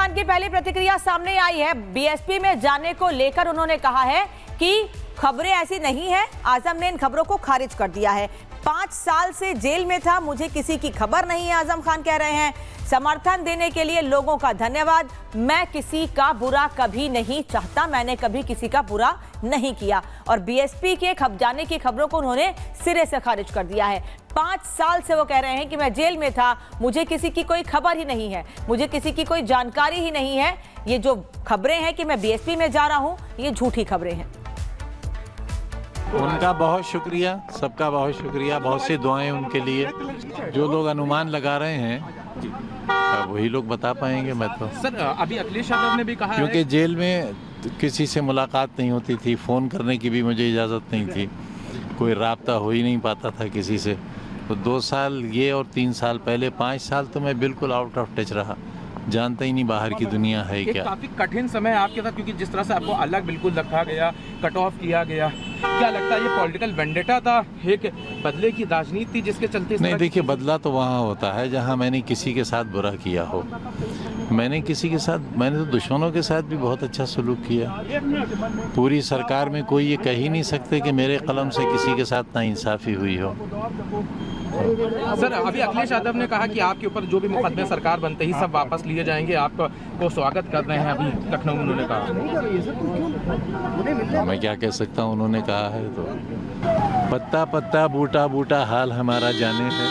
खान की पहली प्रतिक्रिया सामने आई है। बीएसपी में जाने को लेकर उन्होंने कहा है कि खबरें ऐसी नहीं है। आजम ने इन खबरों को खारिज कर दिया है। 5 साल से जेल में था, मुझे किसी की खबर नहीं है, आजम खान कह रहे हैं। समर्थन देने के लिए लोगों का धन्यवाद। मैं किसी का बुरा कभी नहीं चाहता, मैंने कभी किसी का बुरा नहीं किया। और बीएसपी के जाने की खबरों को उन्होंने सिरे से खारिज कर दिया है। 5 साल से वो कह रहे हैं कि मैं जेल में था, मुझे किसी की कोई खबर ही नहीं है, मुझे किसी की कोई जानकारी ही नहीं है। ये जो खबरें हैं कि मैं बीएसपी में जा रहा हूं, ये झूठी खबरें हैं। उनका बहुत शुक्रिया, सबका बहुत शुक्रिया, बहुत सी दुआएं उनके लिए। जो लोग अनुमान लगा रहे हैं वही लोग बता पाएंगे। मैं तो सर अभी अखिलेश यादव ने भी कहा क्योंकि जेल में किसी से मुलाकात नहीं होती थी, फ़ोन करने की भी मुझे इजाज़त नहीं थी, कोई राब्ता हो ही नहीं पाता था किसी से। तो 2 साल ये और 3 साल पहले 5 साल तो मैं बिल्कुल आउट ऑफ टच रहा, जानता ही नहीं बाहर की दुनिया है क्या। काफी कठिन समय आपके साथ, क्योंकि जिस तरह से आपको अलग बिल्कुल रखा गया, कट ऑफ किया गया, क्या लगता है ये पॉलिटिकल वेंडेटा था, एक बदले की राजनीति थी जिसके चलते? नहीं, देखिए, बदला तो वहाँ होता है जहाँ मैंने किसी के साथ बुरा किया हो। मैंने तो दुश्मनों के साथ भी बहुत अच्छा सलूक किया। पूरी सरकार में कोई ये कह ही नहीं सकते कि मेरे कलम से किसी के साथ नाइंसाफ़ी हुई हो। सर अभी अखिलेश यादव ने कहा कि आपके ऊपर जो भी मुकदमे सरकार बनते ही सब वापस लिए जाएंगे, आपको स्वागत कर रहे हैं। अभी लखनऊ में उन्होंने कहा। मैं क्या कह सकता हूँ, उन्होंने कहा है तो। पत्ता पत्ता बूटा बूटा हाल हमारा जाने है।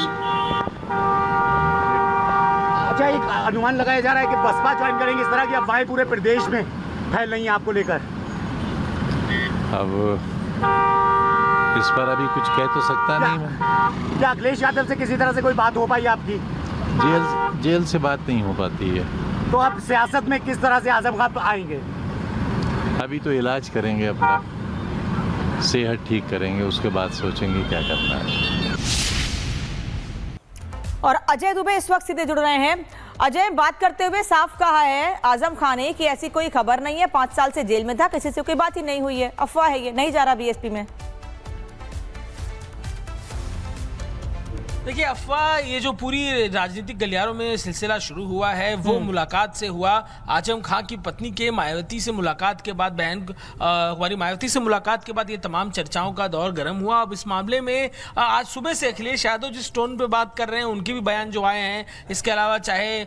अच्छा, एक अनुमान लगाया जा रहा है कि बसपा ज्वाइन करेंगे, इस तरह की अफवाहें पूरे प्रदेश में फैल रही हैं आपको लेकर। अब इस पर अभी कुछ कह तो सकता नहीं मैं। क्या अखिलेश यादव से किसी तरह से कोई बात हो पाई आपकी? जेल से बात नहीं हो पाती है। तो अब सियासत में किस तरह से आजम खान आएंगे? अभी तो इलाज करेंगे, अपना सेहत ठीक करेंगे, उसके बाद सोचेंगे क्या करना है। और अजय दुबे इस वक्त सीधे जुड़ रहे हैं। अजय, बात करते हुए साफ कहा है आजम खान ने कि ऐसी कोई खबर नहीं है, 5 साल से जेल में था, किसी से कोई बात ही नहीं हुई है, अफवाह है, ये नहीं जा रहा बीएसपी में। देखिए, अफवाह, ये जो पूरी राजनीतिक गलियारों में सिलसिला शुरू हुआ है वो मुलाकात से हुआ। आजम खान की पत्नी के मायावती से मुलाकात के बाद, बहन हमारी मायावती से मुलाकात के बाद ये तमाम चर्चाओं का दौर गर्म हुआ। अब इस मामले में आज सुबह से अखिलेश यादव जिस टोन पे बात कर रहे हैं, उनके भी बयान जो आए हैं। इसके अलावा चाहे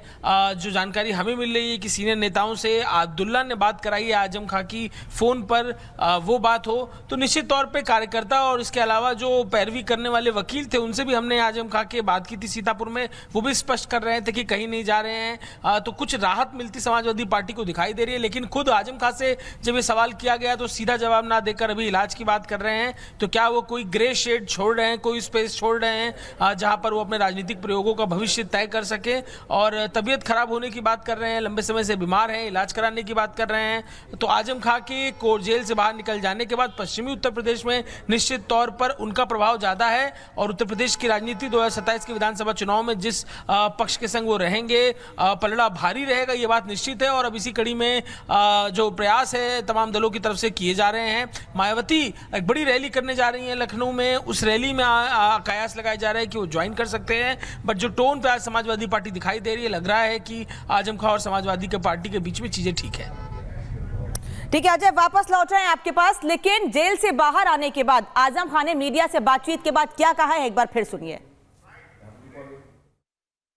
जो जानकारी हमें मिल रही है कि सीनियर नेताओं से अब्दुल्ला ने बात कराई है आजम खान की फ़ोन पर, वो बात हो तो निश्चित तौर पर कार्यकर्ता और इसके अलावा जो पैरवी करने वाले वकील थे उनसे भी हमने आजम खान के बात की थी सीतापुर में। वो भी स्पष्ट कर रहे थे कि कहीं नहीं जा रहे हैं। तो कुछ राहत मिलती समाजवादी पार्टी को दिखाई दे रही है। लेकिन खुद आजम खान से जब ये सवाल किया गया तो सीधा जवाब ना देकर अभी इलाज की बात कर रहे हैं। तो क्या वो कोई ग्रे शेड छोड़ रहे हैं, कोई स्पेस छोड़ रहे हैं जहां पर वो अपने राजनीतिक प्रयोगों का भविष्य तय कर सके? और तबीयत खराब होने की बात कर रहे हैं, लंबे समय से बीमार हैं, इलाज कराने की बात कर रहे हैं। तो आजम खान के कोर्ट जेल से बाहर निकल जाने के बाद पश्चिमी उत्तर प्रदेश में निश्चित तौर पर उनका प्रभाव ज्यादा है। और उत्तर प्रदेश की राजनीति 2027 के विधानसभा चुनाव में जिस पक्ष के संग वो रहेंगे, पलड़ा भारी रहेगा, ये बात निश्चित है। और अब इसी कड़ी में जो प्रयास है तमाम दलों की तरफ से किए जा रहे हैं। मायावती एक बड़ी रैली करने जा रही हैं लखनऊ में, उस रैली में कयास लगाए जा रहे हैं कि वो ज्वाइन कर सकते हैं। बट जो टोन पे आज समाजवादी पार्टी दिखाई दे रही है, लग रहा है कि आजम खान और समाजवादी के पार्टी के बीच में चीजें ठीक है। ठीक है अजय, वापस लौट रहे हैं आपके पास। लेकिन जेल से बाहर आने के बाद आजम खान ने मीडिया से बातचीत के बाद क्या कहा है, एक बार फिर सुनिए।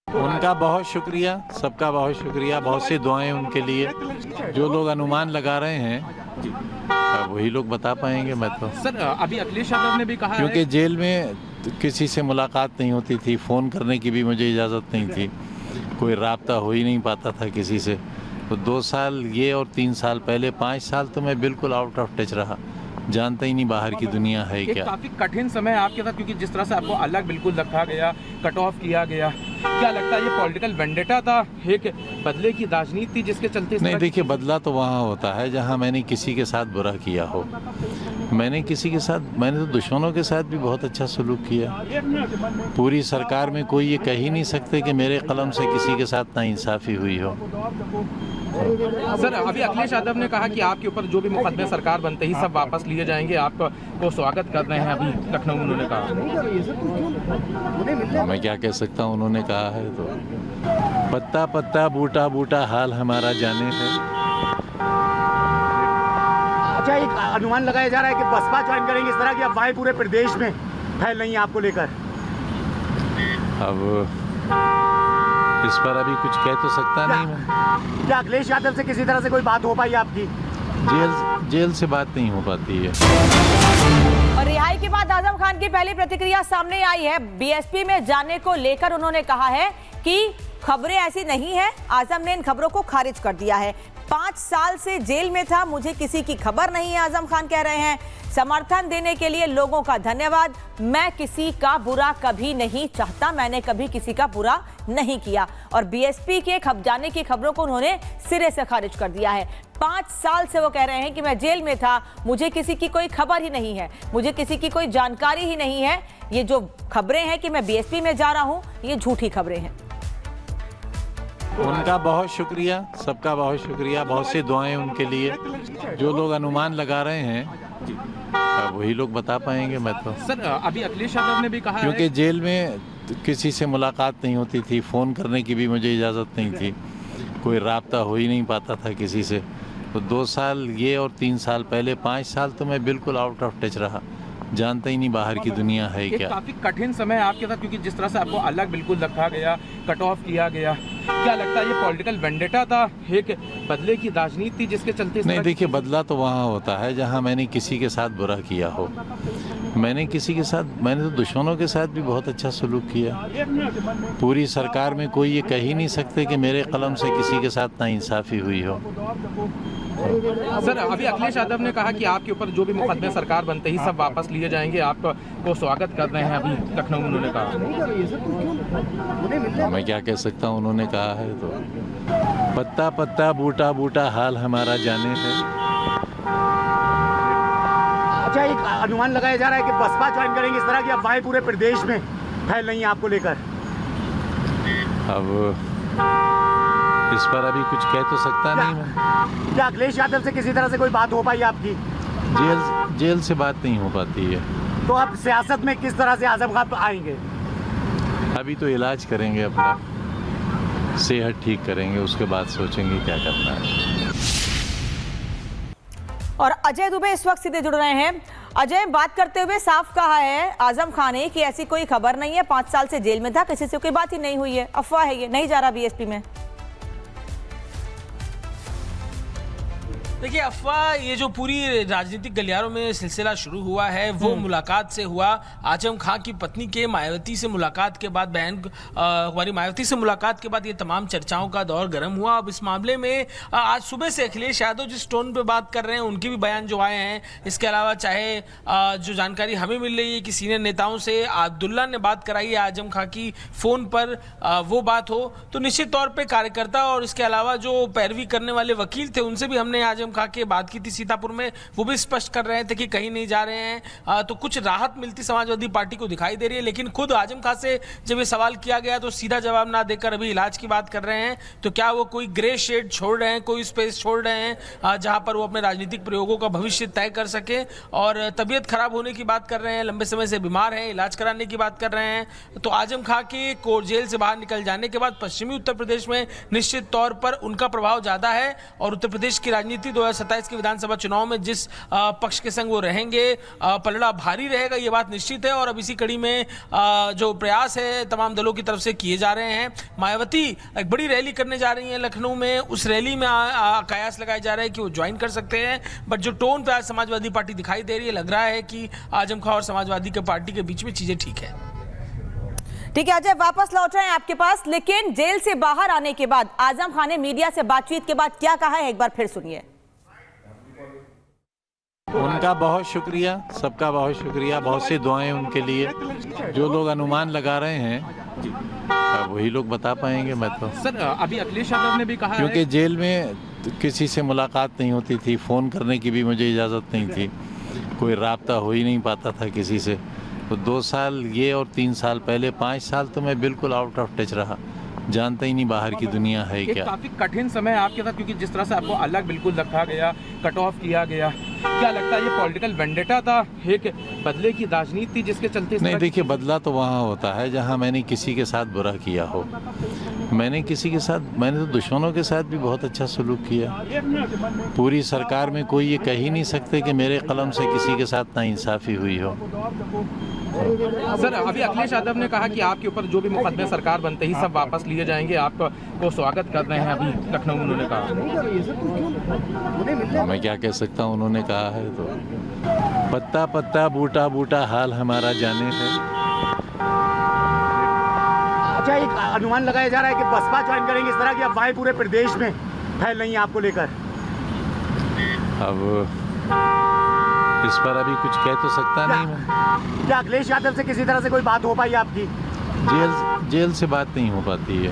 उनका बहुत शुक्रिया, सबका बहुत शुक्रिया, बहुत सी दुआएं उनके लिए। जो लोग अनुमान लगा रहे हैं वही लोग बता पाएंगे। मैं तो सर अभी अखिलेश यादव ने भी कहा क्योंकि जेल में किसी से मुलाकात नहीं होती थी, फ़ोन करने की भी मुझे इजाज़त नहीं थी, कोई राब्ता हो ही नहीं पाता था किसी से। तो 2 साल ये और 3 साल पहले 5 साल तो मैं बिल्कुल आउट ऑफ टच रहा, जानता ही नहीं बाहर की दुनिया है क्या। काफी कठिन समय आपके साथ, क्योंकि जिस तरह से आपको अलग बिल्कुल रखा गया, कट ऑफ किया गया, क्या लगता है ये पॉलिटिकल वेंडेटा था, एक बदले की राजनीति थी जिसके चलते? नहीं, देखिए, बदला तो वहाँ होता है जहाँ मैंने किसी के साथ बुरा किया हो। मैंने तो दुश्मनों के साथ भी बहुत अच्छा सलूक किया। पूरी सरकार में कोई ये कह ही नहीं सकते कि मेरे कलम से किसी के साथ नाइंसाफ़ी हुई हो। सर अभी अखिलेश यादव ने कहा कि आपके ऊपर जो भी मुकदमे सरकार बनते ही सब वापस लिए जाएंगे, आपको स्वागत कर रहे हैं। अभी लखनऊ में उन्होंने कहा। मैं क्या कह सकता हूँ, उन्होंने कहा है तो। पत्ता पत्ता बूटा बूटा हाल हमारा जाने है। अच्छा, एक अनुमान लगाया जा रहा है कि बसपा ज्वाइन करेंगे, इस तरह की अफवाहें पूरे प्रदेश में फैल रही हैं आपको लेकर। अब इस पर अभी कुछ कह तो सकता नहीं मैं। क्या अखिलेश यादव से किसी तरह से कोई बात हो पाई आपकी? जेल से बात नहीं हो पाती है। और रिहाई के बाद आजम खान की पहली प्रतिक्रिया सामने आई है। बीएसपी में जाने को लेकर उन्होंने कहा है कि खबरें ऐसी नहीं है। आजम ने इन खबरों को खारिज कर दिया है। 5 साल से जेल में था, मुझे किसी की खबर नहीं है, आजम खान कह रहे हैं। समर्थन देने के लिए लोगों का धन्यवाद। मैं किसी का बुरा कभी नहीं चाहता, मैंने कभी किसी का बुरा नहीं किया। और बीएसपी के खप जाने की खबरों को उन्होंने सिरे से खारिज कर दिया है। 5 साल से वो कह रहे हैं कि मैं जेल में था, मुझे किसी की कोई खबर ही नहीं है, मुझे किसी की कोई जानकारी ही नहीं है। ये जो खबरें हैं कि मैं बीएसपी में जा रहा हूं, ये झूठी खबरें हैं। उनका बहुत शुक्रिया, सबका बहुत शुक्रिया, बहुत सी दुआएं उनके लिए। जो लोग अनुमान लगा रहे हैं वही लोग बता पाएंगे। मैं तो सर अभी अखिलेश यादव ने भी कहा क्योंकि जेल में किसी से मुलाकात नहीं होती थी, फ़ोन करने की भी मुझे इजाज़त नहीं थी, कोई राब्ता हो ही नहीं पाता था किसी से। तो 2 साल ये और 3 साल पहले 5 साल तो मैं बिल्कुल आउट ऑफ टच रहा, जानता ही नहीं बाहर की दुनिया है क्या। काफी कठिन समय आपके साथ, क्योंकि जिस तरह से आपको अलग बिल्कुल रखा गया, कट ऑफ किया गया, क्या लगता है ये पॉलिटिकल वेंडेटा था, एक बदले की राजनीति थी जिसके चलते? नहीं, देखिए, बदला तो वहाँ होता है जहाँ मैंने किसी के साथ बुरा किया हो। मैंने तो दुश्मनों के साथ भी बहुत अच्छा सलूक किया। पूरी सरकार में कोई ये कह ही नहीं सकते कि मेरे कलम से किसी के साथ नाइंसाफ़ी हुई हो। सर अभी अखिलेश यादव ने कहा कि आपके ऊपर जो भी मुकदमे सरकार बनते ही सब वापस लिए जाएंगे, आपको स्वागत कर रहे हैं। अभी लखनऊ में उन्होंने कहा। मैं क्या कह सकता हूँ, उन्होंने कहा है तो। पत्ता पत्ता बूटा बूटा हाल हमारा जाने है। अच्छा, एक अनुमान लगाया जा रहा है कि बसपा ज्वाइन करेंगे, इस तरह की अफवाहें पूरे प्रदेश में फैल रही हैं आपको लेकर। अब इस पर अभी कुछ कह तो सकता नहीं मैं। क्या अखिलेश यादव से किसी तरह से कोई बात हो पाई आपकी? जेल से बात नहीं हो पाती है। तो अब सियासत में किस तरह से आजम खान आएंगे? अभी तो इलाज करेंगे, अपना सेहत ठीक करेंगे, उसके बाद सोचेंगे क्या करना है। और अजय दुबे इस वक्त सीधे जुड़ रहे हैं। अजय, बात करते हुए साफ कहा है आजम खान ने कि ऐसी कोई खबर नहीं है, 5 साल से जेल में था, किसी से कोई बात ही नहीं हुई है, अफवाह है, ये नहीं जा रहा बीएसपी में। देखिए, अफवाह, ये जो पूरी राजनीतिक गलियारों में सिलसिला शुरू हुआ है वो मुलाकात से हुआ। आजम खान की पत्नी के मायावती से मुलाकात के बाद हमारी मायावती से मुलाकात के बाद ये तमाम चर्चाओं का दौर गर्म हुआ। अब इस मामले में आज सुबह से अखिलेश यादव जिस टोन पे बात कर रहे हैं उनके भी बयान जो आए हैं। इसके अलावा चाहे जो जानकारी हमें मिल रही है कि सीनियर नेताओं से अब्दुल्ला ने बात कराई है आजम खान की फ़ोन पर, वो बात हो तो निश्चित तौर पर कार्यकर्ता और इसके अलावा जो पैरवी करने वाले वकील थे उनसे भी हमने आजम खान के बात की थी सीतापुर में। वो भी स्पष्ट कर रहे थे कि कहीं नहीं जा रहे हैं। तो कुछ राहत मिलती समाजवादी पार्टी को दिखाई दे रही है। लेकिन खुद आजम खान से जब ये सवाल किया गया तो सीधा जवाब ना देकर अभी इलाज की बात कर रहे हैं। तो क्या वो कोई ग्रे शेड छोड़ रहे हैं, कोई स्पेस छोड़ रहे हैं जहां पर वो अपने राजनीतिक प्रयोगों का भविष्य तय कर सके? और तबीयत खराब होने की बात कर रहे हैं, लंबे समय से बीमार हैं, इलाज कराने की बात कर रहे हैं। तो आजम खान के कोर्ट जेल से बाहर निकल जाने के बाद पश्चिमी उत्तर प्रदेश में निश्चित तौर पर उनका प्रभाव ज्यादा है। और उत्तर प्रदेश की राजनीति 2027 के विधानसभा चुनाव में जिस पक्ष के संग वो रहेंगे, पलड़ा भारी रहेगा, ये बात निश्चित है। और अब इसी कड़ी में जो प्रयास है तमाम दलों की तरफ से किए जा रहे हैं। मायावती एक बड़ी रैली करने जा रही है लखनऊ में, उस रैली में कयास लगाया जा रहा है कि वो ज्वाइन कर सकते हैं। बट जो टोन पे आज समाजवादी पार्टी दिखाई दे रही है, लग रहा है कि आजम खान और समाजवादी के पार्टी के बीच में चीजें ठीक है। ठीक है अजय, वापस लौट रहे हैं आपके पास। लेकिन जेल से बाहर आने के बाद आजम खान ने मीडिया से बातचीत के बाद क्या कहा है, एक बार फिर सुनिए। उनका बहुत शुक्रिया, सबका बहुत शुक्रिया, बहुत सी दुआएं उनके लिए। जो लोग अनुमान लगा रहे हैं वही लोग बता पाएंगे। मैं तो सर अभी अखिलेश यादव ने भी कहा क्योंकि जेल में किसी से मुलाकात नहीं होती थी, फ़ोन करने की भी मुझे इजाज़त नहीं थी, कोई राब्ता हो ही नहीं पाता था किसी से। तो 2 साल ये और 3 साल पहले 5 साल तो मैं बिल्कुल आउट ऑफ टच रहा, जानता ही नहीं बाहर की दुनिया है ये क्या। काफी कठिन समय है आपके साथ, क्योंकि जिस तरह से आपको अलग बिल्कुल रखा गया, कट ऑफ किया गया, क्या लगता है ये पॉलिटिकल वेंडेटा था, एक बदले की राजनीति थी जिसके चलते इस नहीं तरह की देखिए, बदला तो वहाँ होता है जहाँ मैंने किसी के साथ बुरा किया हो। मैंने तो दुश्मनों के साथ भी बहुत अच्छा सलूक किया। पूरी सरकार में कोई ये कह ही नहीं सकते कि मेरे कलम से किसी के साथ नाइंसाफ़ी हुई हो। सर, अभी अखिलेश यादव ने कहा कि आपके ऊपर जो भी मुकदमे सरकार बनते ही सब वापस लिए जाएंगे, आपको स्वागत कर रहे हैं। अभी लखनऊ में उन्होंने कहा। मैं क्या कह सकता हूँ, उन्होंने कहा है तो। पत्ता पत्ता बूटा बूटा हाल हमारा जाने है। अच्छा, एक अनुमान लगाया जा रहा है कि बसपा ज्वाइन करेंगे, इस तरह की अफवाहें पूरे प्रदेश में फैल रही हैं आपको लेकर। अब इस पर अभी कुछ कह तो सकता नहीं मैं। क्या अखिलेश यादव से किसी तरह से कोई बात हो पाई आपकी? जेल से बात नहीं हो पाती है।